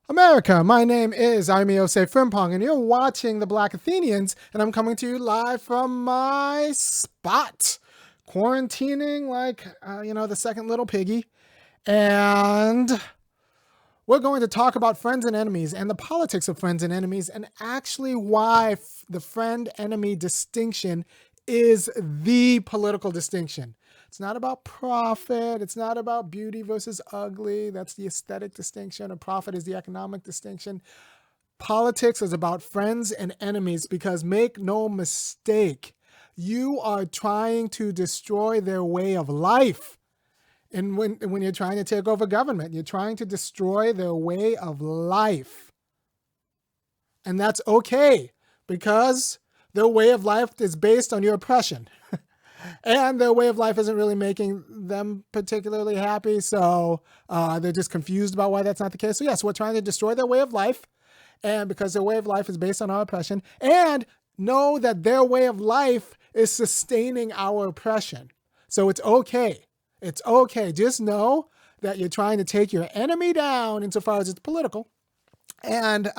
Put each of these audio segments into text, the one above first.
America, my name is Osei-Frimpong, and you're watching the Black Athenians, and I'm coming to you live from my spot, quarantining like, the second little piggy, and we're going to talk about friends and enemies and the politics of friends and enemies, and actually why the friend-enemy distinction is the political distinction. It's not about profit. It's not about beauty versus ugly. That's the aesthetic distinction. And profit is the economic distinction. Politics is about friends and enemies because make no mistake, you are trying to destroy their way of life. And when you're trying to take over government, you're trying to destroy their way of life. And that's okay because their way of life is based on your oppression. And their way of life isn't really making them particularly happy, so they're just confused about why that's not the case. So yes, we're trying to destroy their way of life, and because their way of life is based on our oppression, and know that their way of life is sustaining our oppression. So it's okay. It's okay. Just know that you're trying to take your enemy down insofar as it's political, and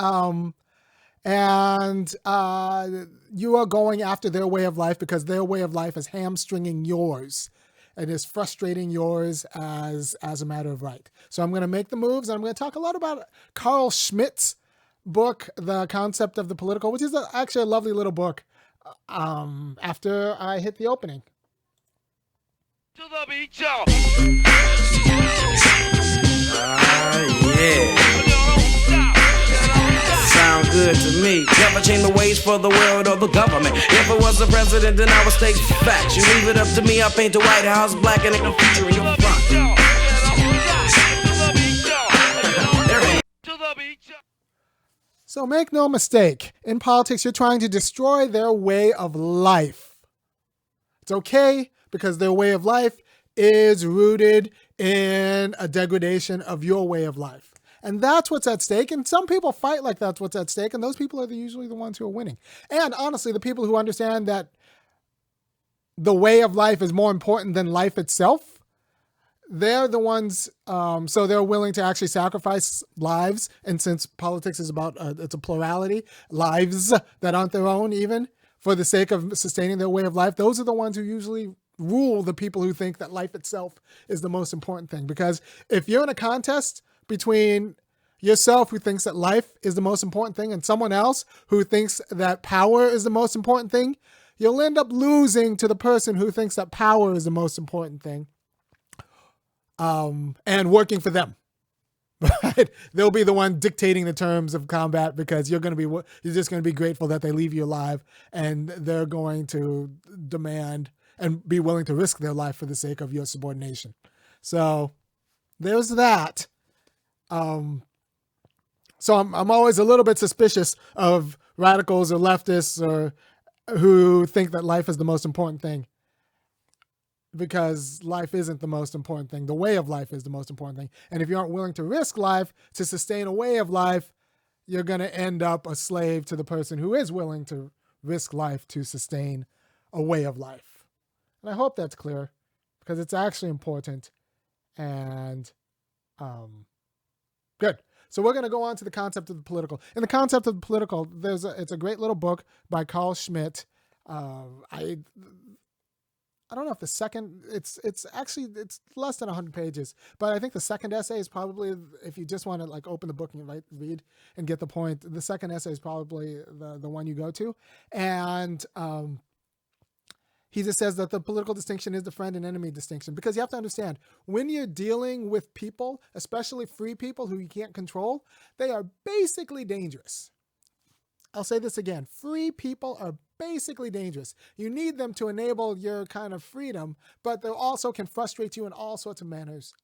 you are going after their way of life because their way of life is hamstringing yours and is frustrating yours as a matter of right. So I'm going to make the moves. And I'm going to talk a lot about Carl Schmitt's book, The Concept of the Political, which is actually a lovely little book after I hit the opening. To the beach, y'all. Yeah. Sound good to me. Never change the ways for the world or the government. If I was the president, then I would state facts. You leave it up to me, I paint the White House black and it can feature in your front. So make no mistake, in politics, you're trying to destroy their way of life. It's okay because their way of life is rooted in a degradation of your way of life. And that's what's at stake. And some people fight like that's what's at stake. And those people are usually the ones who are winning. And honestly, the people who understand that the way of life is more important than life itself, they're the ones, so they're willing to actually sacrifice lives. And since politics is about, it's a plurality, lives that aren't their own even, for the sake of sustaining their way of life, those are the ones who usually rule the people who think that life itself is the most important thing. Because if you're in a contest between yourself who thinks that life is the most important thing and someone else who thinks that power is the most important thing, you'll end up losing to the person who thinks that power is the most important thing, and working for them. Right? They'll be the one dictating the terms of combat because you're just going to be grateful that they leave you alive, and they're going to demand and be willing to risk their life for the sake of your subordination. So there's that. So I'm always a little bit suspicious of radicals or leftists or who think that life is the most important thing, because life isn't the most important thing. The way of life is the most important thing. And if you aren't willing to risk life to sustain a way of life, you're going to end up a slave to the person who is willing to risk life to sustain a way of life. And I hope that's clear because it's actually important. And good. So we're going to go on to the concept of the political. In the concept of the political, it's a great little book by Carl Schmitt. I don't know if the second, it's less than 100 pages, but I think the second essay is probably, if you just want to like open the book and read and get the point, the second essay is probably the one you go to. And he just says that the political distinction is the friend and enemy distinction, because you have to understand, when you're dealing with people, especially free people who you can't control, they are basically dangerous. I'll say this again. Free people are basically dangerous. You need them to enable your kind of freedom, but they also can frustrate you in all sorts of manners,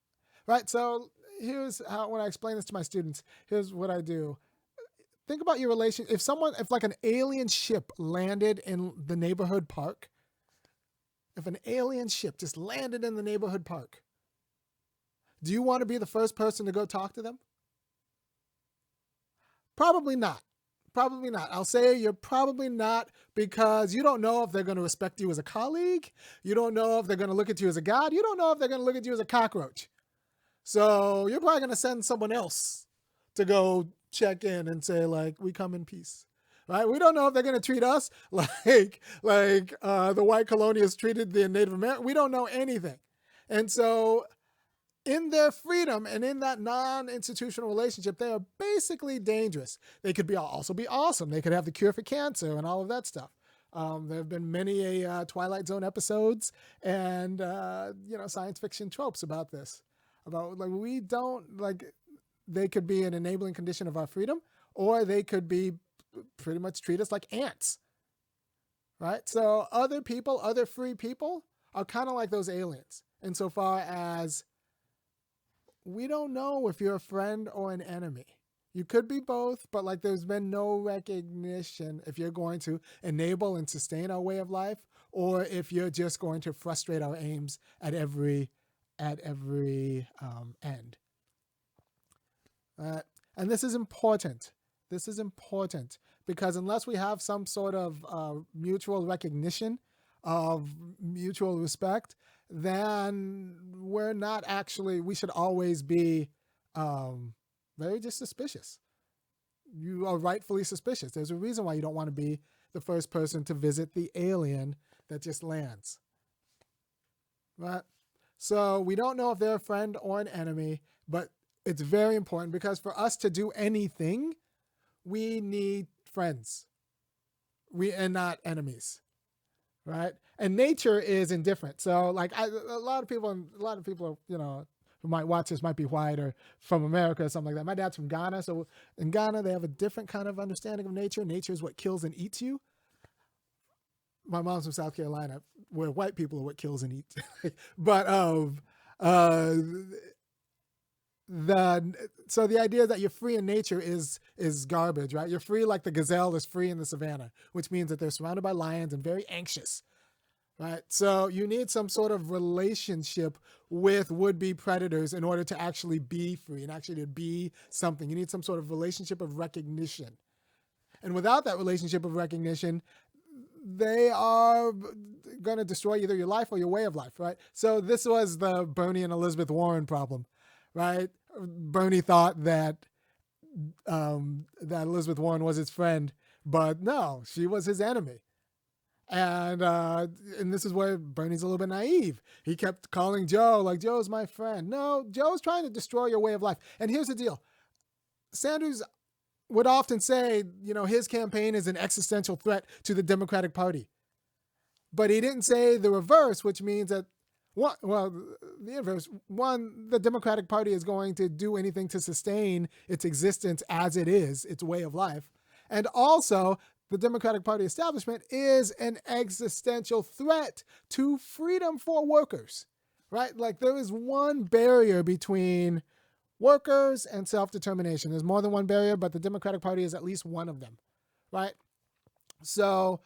right? So here's how, when I explain this to my students, here's what I do. Think about your relation. If like an alien ship landed in the neighborhood park, if an alien ship just landed in the neighborhood park, do you want to be the first person to go talk to them? Probably not. Probably not. I'll say you're probably not, because you don't know if they're going to respect you as a colleague. You don't know if they're going to look at you as a god. You don't know if they're going to look at you as a cockroach. So you're probably going to send someone else to go check in and say, like, we come in peace. Right? We don't know if they're going to treat us like the white colonialists treated the Native American. We don't know anything. And so in their freedom and in that non-institutional relationship, they are basically dangerous. They could also be awesome. They could have the cure for cancer and all of that stuff. There have been many Twilight Zone episodes and science fiction tropes about this. About like we don't like they could be an enabling condition of our freedom, or they could be pretty much treat us like ants. Right? So other people, other free people, are kind of like those aliens insofar as we don't know if you're a friend or an enemy. You could be both, but like there's been no recognition if you're going to enable and sustain our way of life, or if you're just going to frustrate our aims at every end. And this is important. This is important because unless we have some sort of mutual recognition of mutual respect, then we should always be very just suspicious. You are rightfully suspicious. There's a reason why you don't want to be the first person to visit the alien that just lands. Right? So we don't know if they're a friend or an enemy, but it's very important because for us to do anything, we need friends. And not enemies. Right? And nature is indifferent. So like a lot of people, who might watch this might be white or from America or something like that. My dad's from Ghana. So in Ghana, they have a different kind of understanding of nature. Nature is what kills and eats you. My mom's from South Carolina, where white people are what kills and eats. But so the idea that you're free in nature is garbage, right? You're free like the gazelle is free in the savannah, which means that they're surrounded by lions and very anxious, right? So you need some sort of relationship with would-be predators in order to actually be free and actually to be something. You need some sort of relationship of recognition. And without that relationship of recognition, they are going to destroy either your life or your way of life, right? So this was the Bernie and Elizabeth Warren problem, right? Bernie thought that Elizabeth Warren was his friend, but no, she was his enemy. And this is where Bernie's a little bit naive. He kept calling Joe, like, Joe's my friend. No, Joe's trying to destroy your way of life. And here's the deal. Sanders would often say, his campaign is an existential threat to the Democratic Party. But he didn't say the reverse, which means that, the inverse. One, the Democratic Party is going to do anything to sustain its existence as it is, its way of life. And also, the Democratic Party establishment is an existential threat to freedom for workers, right? Like there is one barrier between workers and self-determination. There's more than one barrier, but the Democratic Party is at least one of them, right? So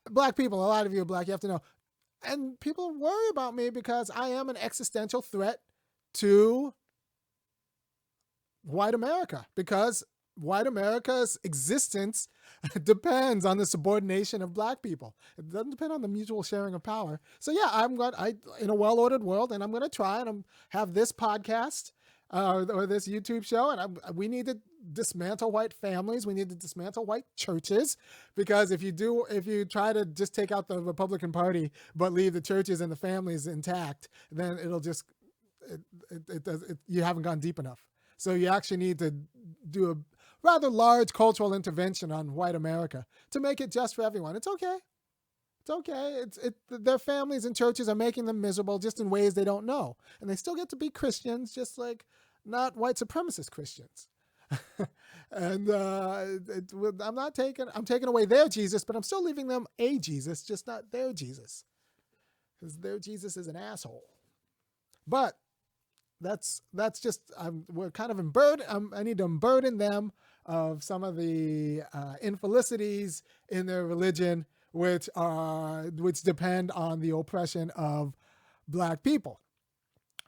Black people, a lot of you are Black, you have to know. And people worry about me because I am an existential threat to white America, because white America's existence depends on the subordination of Black people. It doesn't depend on the mutual sharing of power. So yeah, in a well-ordered world, and I'm going to try and have this podcast or this YouTube show, and we need to dismantle white families. We need to dismantle white churches, because if you try to just take out the Republican Party but leave the churches and the families intact, then you haven't gone deep enough. So you actually need to do a rather large cultural intervention on white America to make it just for everyone. It's okay. It's okay. Their families and churches are making them miserable just in ways they don't know. And they still get to be Christians, just like not white supremacist Christians. And I'm taking away their Jesus, but I'm still leaving them a Jesus, just not their Jesus. Because their Jesus is an asshole. But that's just, we're kind of I need to unburden them of some of the infelicities in their religion, which depend on the oppression of Black people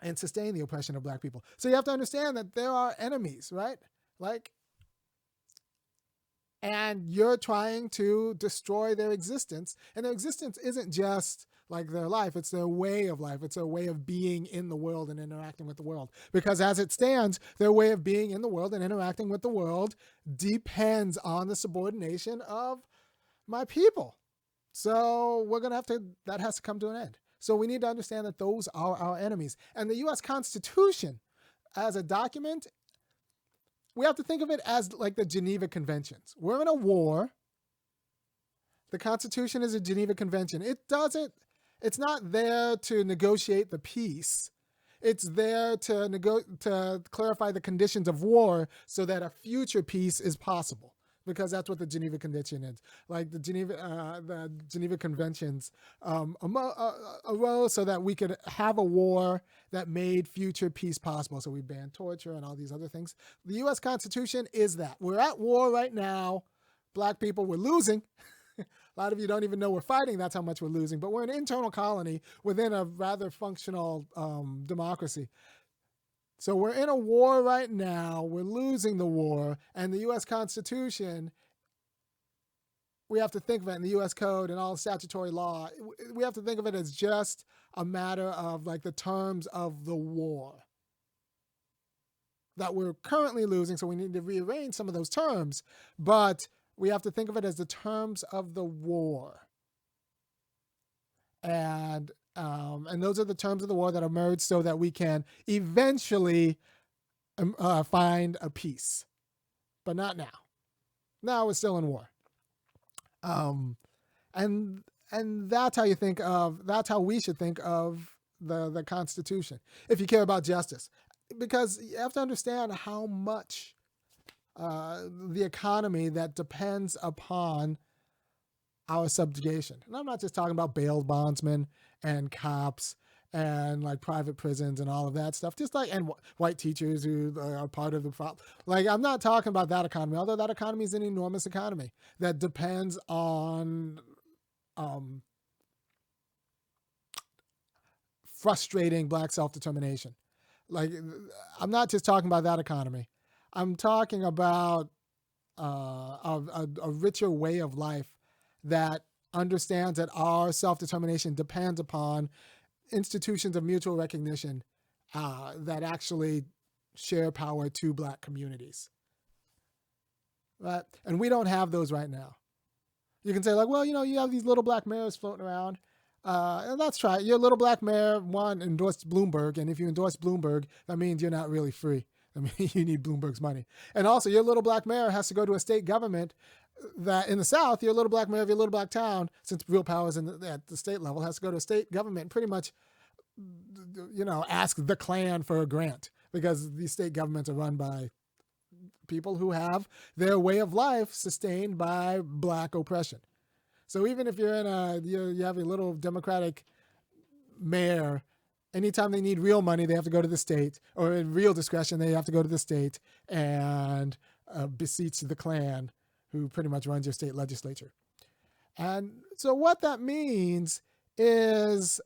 and sustain the oppression of Black people. So you have to understand that there are enemies, right? And you're trying to destroy their existence. And their existence isn't just like their life. It's their way of life. It's their way of being in the world and interacting with the world. Because as it stands, their way of being in the world and interacting with the world depends on the subordination of my people. So we're going to have to, that has to come to an end. So we need to understand that those are our enemies. And the U.S. Constitution, as a document, we have to think of it as like the Geneva Conventions. We're in a war. The Constitution is a Geneva Convention. It's not there to negotiate the peace. It's there to clarify the conditions of war so that a future peace is possible, because that's what the Geneva Convention is. Like the Geneva Conventions arose so that we could have a war that made future peace possible. So we banned torture and all these other things. The U.S. Constitution is that. We're at war right now. Black people, we're losing. A lot of you don't even know we're fighting. That's how much we're losing. But we're an internal colony within a rather functional democracy. So we're in a war right now. We're losing the war. And the U.S. Constitution, we have to think of it, in the U.S. Code and all statutory law, we have to think of it as just a matter of like the terms of the war that we're currently losing. So we need to rearrange some of those terms. But we have to think of it as the terms of the war. And those are the terms of the war that emerge so that we can eventually find a peace. But not now. Now we're still in war. And that's how that's how we should think of the Constitution, if you care about justice. Because you have to understand how much the economy that depends upon our subjugation. And I'm not just talking about bail bondsmen and cops and like private prisons and all of that stuff, just like, and white teachers who are part of the problem. Like, I'm not talking about that economy, although that economy is an enormous economy that depends on frustrating Black self-determination. Like, I'm not just talking about that economy. I'm talking about a richer way of life that understands that our self-determination depends upon institutions of mutual recognition that actually share power to Black communities. Right? And we don't have those right now. You can say like, well, you have these little Black mayors floating around. And that's right. Your little Black mayor, one, endorsed Bloomberg. And if you endorse Bloomberg, that means you're not really free. I mean, you need Bloomberg's money. And also, your little Black mayor has to go to a state government that in the South, your little Black mayor of your little Black town, since real power is at the state level, has to go to a state government and pretty much, ask the Klan for a grant, because these state governments are run by people who have their way of life sustained by Black oppression. So even if you're you have a little Democratic mayor, anytime they need real money, they have to go to the state, or in real discretion, they have to go to the state and beseech the Klan, who pretty much runs your state legislature. And so what that means is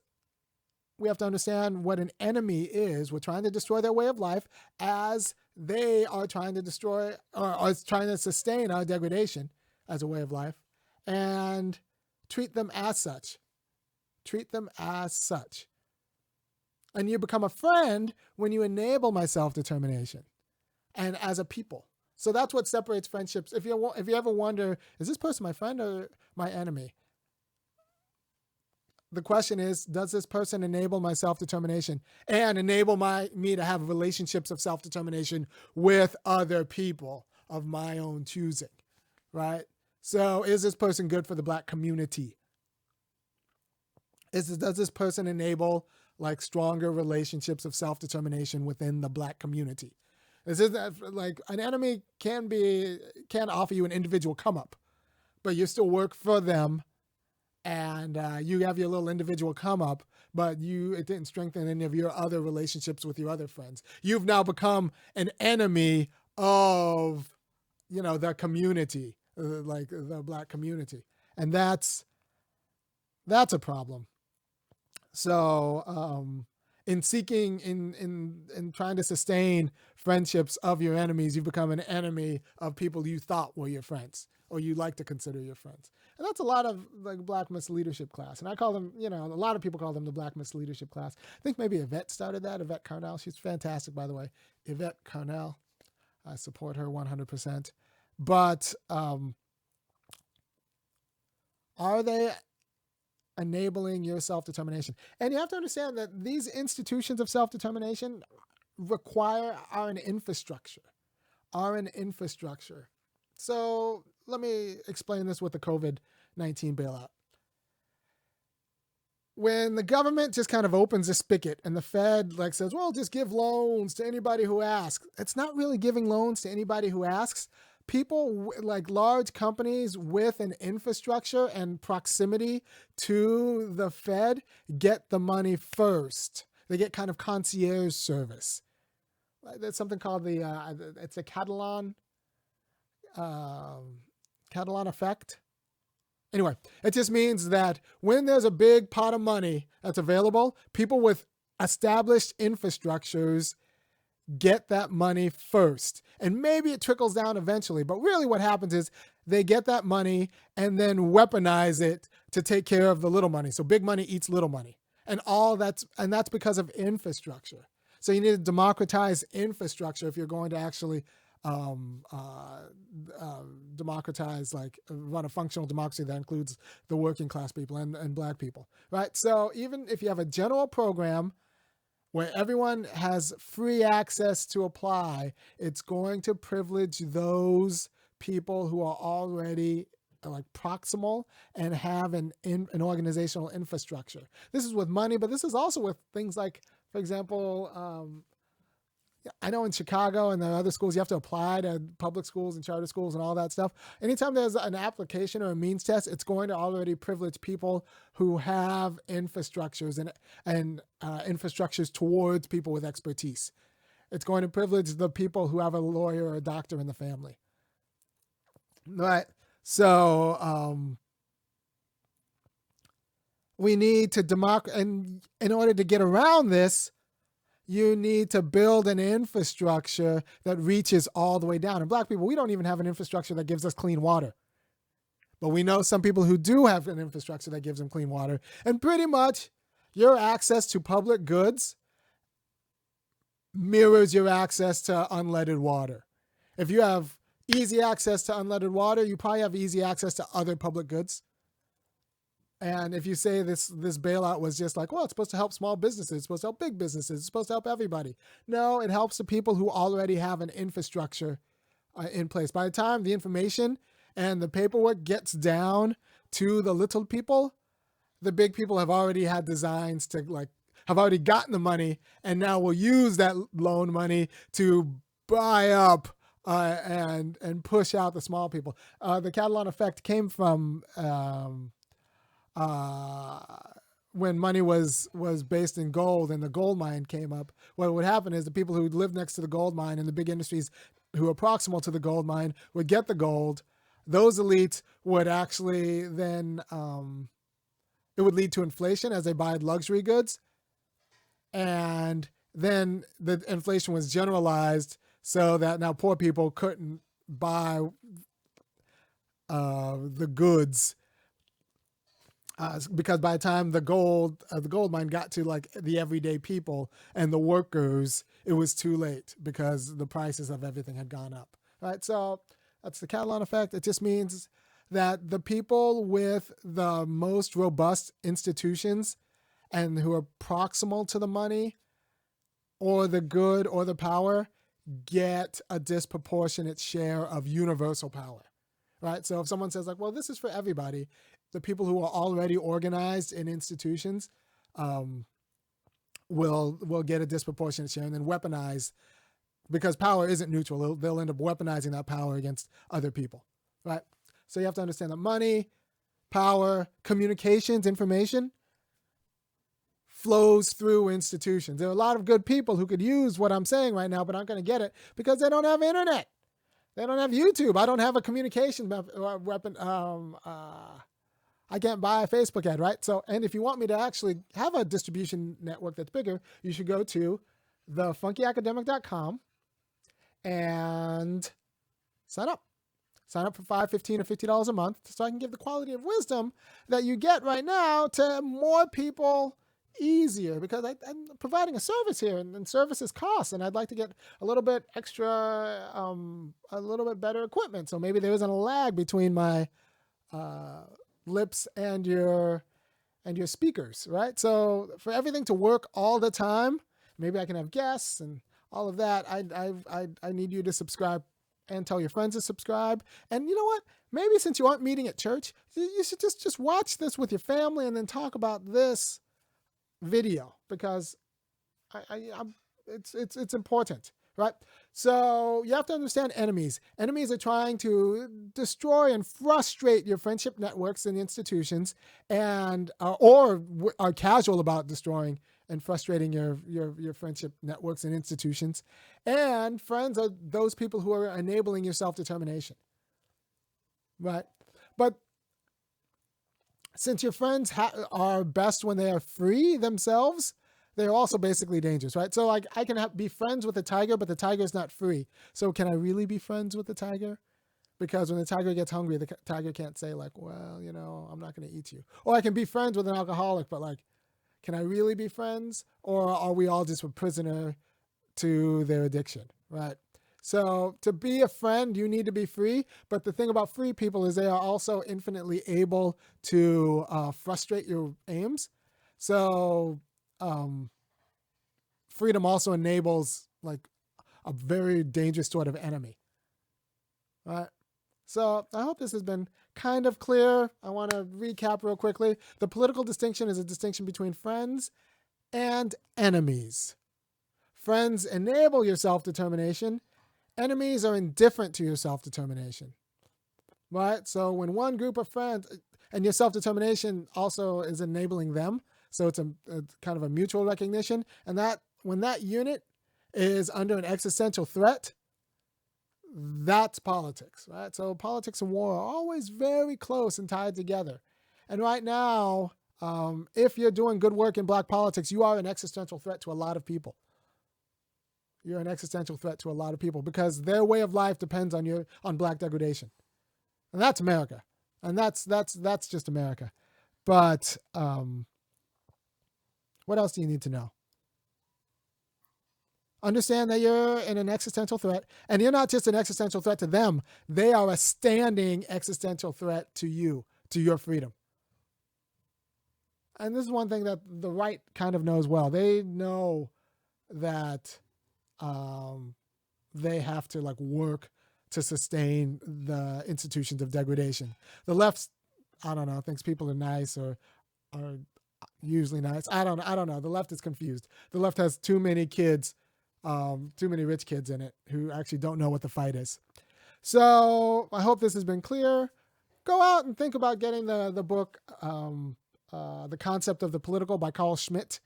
we have to understand what an enemy is. We're trying to destroy their way of life as they are trying to destroy or are trying to sustain our degradation as a way of life, and treat them as such. Treat them as such. And you become a friend when you enable my self-determination and as a people. So that's what separates friendships. If you ever wonder, is this person my friend or my enemy? The question is, does this person enable my self-determination and enable me to have relationships of self-determination with other people of my own choosing, right? So is this person good for the Black community? Does this person enable like stronger relationships of self-determination within the Black community? This is like an enemy can offer you an individual come up, but you still work for them, and you have your little individual come up, but it didn't strengthen any of your other relationships with your other friends. You've now become an enemy of, the community, like the Black community, and that's a problem. So in seeking, in trying to sustain friendships of your enemies, you become an enemy of people you thought were your friends or you like to consider your friends. And that's a lot of like Black misleadership class. And I call them, a lot of people call them the Black misleadership class. I think maybe Yvette started that, Yvette Carnell. She's fantastic, by the way. Yvette Carnell. I support her 100%. But are they enabling your self-determination? And you have to understand that these institutions of self-determination are an infrastructure. So let me explain this with the COVID-19 bailout. When the government just kind of opens a spigot and the Fed says, well, just give loans to anybody who asks. It's not really giving loans to anybody who asks. People like large companies with an infrastructure and proximity to the Fed get the money first. They get kind of concierge service. There's something called it's a Catalan effect. Anyway, it just means that when there's a big pot of money that's available, people with established infrastructures get that money first. And maybe it trickles down eventually, but really what happens is they get that money and then weaponize it to take care of the little money. So big money eats little money. And that's because of infrastructure. So you need to democratize infrastructure if you're going to actually democratize, run a functional democracy that includes the working class people and Black people, right? So even if you have a general program where everyone has free access to apply, it's going to privilege those people who are already proximal and have an organizational infrastructure. This is with money, but this is also with things like, for example, I know in Chicago and the other schools, you have to apply to public schools and charter schools and all that stuff. Anytime there's an application or a means test, it's going to already privilege people who have infrastructures and infrastructures towards people with expertise. It's going to privilege the people who have a lawyer or a doctor in the family. Right. So we need to and in order to get around this, you need to build an infrastructure that reaches all the way down. And Black people, we don't even have an infrastructure that gives us clean water. But we know some people who do have an infrastructure that gives them clean water. And pretty much your access to public goods mirrors your access to unleaded water. If you have easy access to unleaded water, you probably have easy access to other public goods. And if you say this bailout was just it's supposed to help small businesses, it's supposed to help big businesses, it's supposed to help everybody. No, it helps the people who already have an infrastructure in place. By the time the information and the paperwork gets down to the little people, the big people have already had designs to have already gotten the money and now will use that loan money to buy up and push out the small people. The Catalan effect came from when money was based in gold and the gold mine came up. What would happen is the people who lived next to the gold mine and the big industries who are proximal to the gold mine would get the gold. Those elites would actually then, it would lead to inflation as they buy luxury goods. And then the inflation was generalized so that now poor people couldn't buy the goods because by the time the gold mine got to the everyday people and the workers, it was too late because the prices of everything had gone up. Right? So that's the Catalan effect. It just means that the people with the most robust institutions and who are proximal to the money or the good or the power get a disproportionate share of universal power. Right? So if someone says well, this is for everybody, the people who are already organized in institutions will get a disproportionate share and then weaponize, because power isn't neutral. They'll end up weaponizing that power against other people, right? So you have to understand that money, power, communications, information flows through institutions. There are a lot of good people who could use what I'm saying right now, but aren't going to get it because they don't have internet. They don't have YouTube. I don't have a communication weapon. I can't buy a Facebook ad, right? So, and if you want me to actually have a distribution network that's bigger, you should go to thefunkyacademic.com and sign up. Sign up for $5, $15, or $50 a month so I can give the quality of wisdom that you get right now to more people easier, because I'm providing a service here, and services cost, and I'd like to get a little bit extra, a little bit better equipment. So maybe there isn't a lag between my lips and your speakers, right? So for everything to work all the time, maybe I can have guests and all of that. I need you to subscribe and tell your friends to subscribe. And you know what? Maybe since you aren't meeting at church, you should just watch this with your family and then talk about this video, because it's important, right? So you have to understand enemies. Enemies are trying to destroy and frustrate your friendship networks and institutions, and or are casual about destroying and frustrating your friendship networks and institutions. And friends are those people who are enabling your self-determination, right? But since your friends are best when they are free themselves, they're also basically dangerous, right? So like I can be friends with a tiger, but the tiger is not free. So can I really be friends with the tiger? Because when the tiger gets hungry, the tiger can't say like, well, you know, I'm not going to eat you. Or I can be friends with an alcoholic, but like, can I really be friends? Or are we all just a prisoner to their addiction, right? So to be a friend, you need to be free. But the thing about free people is they are also infinitely able to frustrate your aims. So freedom also enables like a very dangerous sort of enemy, right? So I hope this has been kind of clear. I want to recap real quickly. The political distinction is a distinction between friends and enemies. Friends enable your self-determination. Enemies are indifferent to your self-determination, right? So when one group of friends, and your self-determination also is enabling them, so it's a kind of a mutual recognition, and that when that unit is under an existential threat, that's politics, right? So politics and war are always very close and tied together. And right now, if you're doing good work in Black politics, you are an existential threat to a lot of people. You're an existential threat to a lot of people because their way of life depends on Black degradation, and that's America, and that's just America. But what else do you need to know? Understand that you're in an existential threat, and you're not just an existential threat to them. They are a standing existential threat to you, to your freedom. And this is one thing that the right kind of knows well. They know that they have to like work to sustain the institutions of degradation. The left, I don't know, thinks people are nice or are usually nice. I don't know. The left is confused. The left has too many kids, too many rich kids in it who actually don't know what the fight is. So I hope this has been clear. Go out and think about getting the book, The Concept of the Political by Carl Schmitt,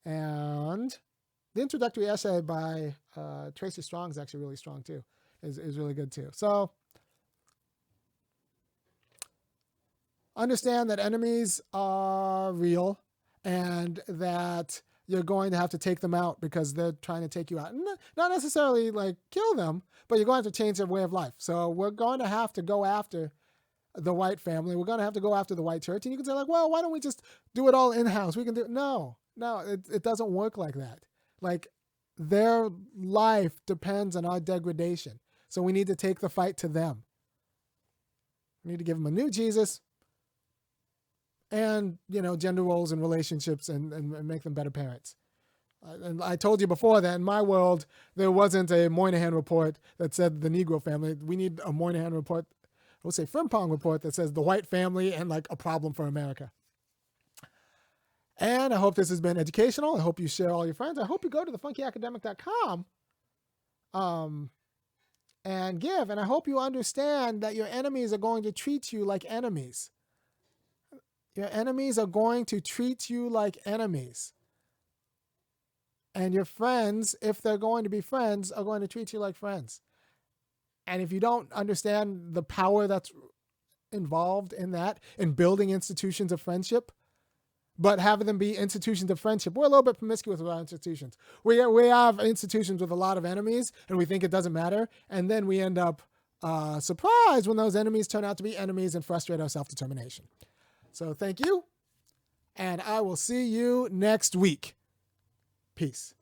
and the introductory essay by Tracy Strong is actually really strong too, is really good too. So understand that enemies are real and that you're going to have to take them out because they're trying to take you out. Not necessarily like kill them, but you're going to have to change their way of life. So we're going to have to go after the white family. We're going to have to go after the white church. And you can say like, well, why don't we just do it all in-house? We can do it. No, it doesn't work like that. Like their life depends on our degradation. So we need to take the fight to them. We need to give them a new Jesus and, gender roles and relationships and make them better parents. And I told you before that in my world, there wasn't a Moynihan report that said the Negro family. We need a Moynihan report, Osei-Frimpong report that says the white family and like a problem for America. And I hope this has been educational. I hope you share all your friends. I hope you go to thefunkyacademic.com and give. And I hope you understand that your enemies are going to treat you like enemies. Your enemies are going to treat you like enemies. And your friends, if they're going to be friends, are going to treat you like friends. And if you don't understand the power that's involved in that, in building institutions of friendship, but having them be institutions of friendship. We're a little bit promiscuous with our institutions. We have institutions with a lot of enemies, and we think it doesn't matter, and then we end up surprised when those enemies turn out to be enemies and frustrate our self-determination. So thank you, and I will see you next week. Peace.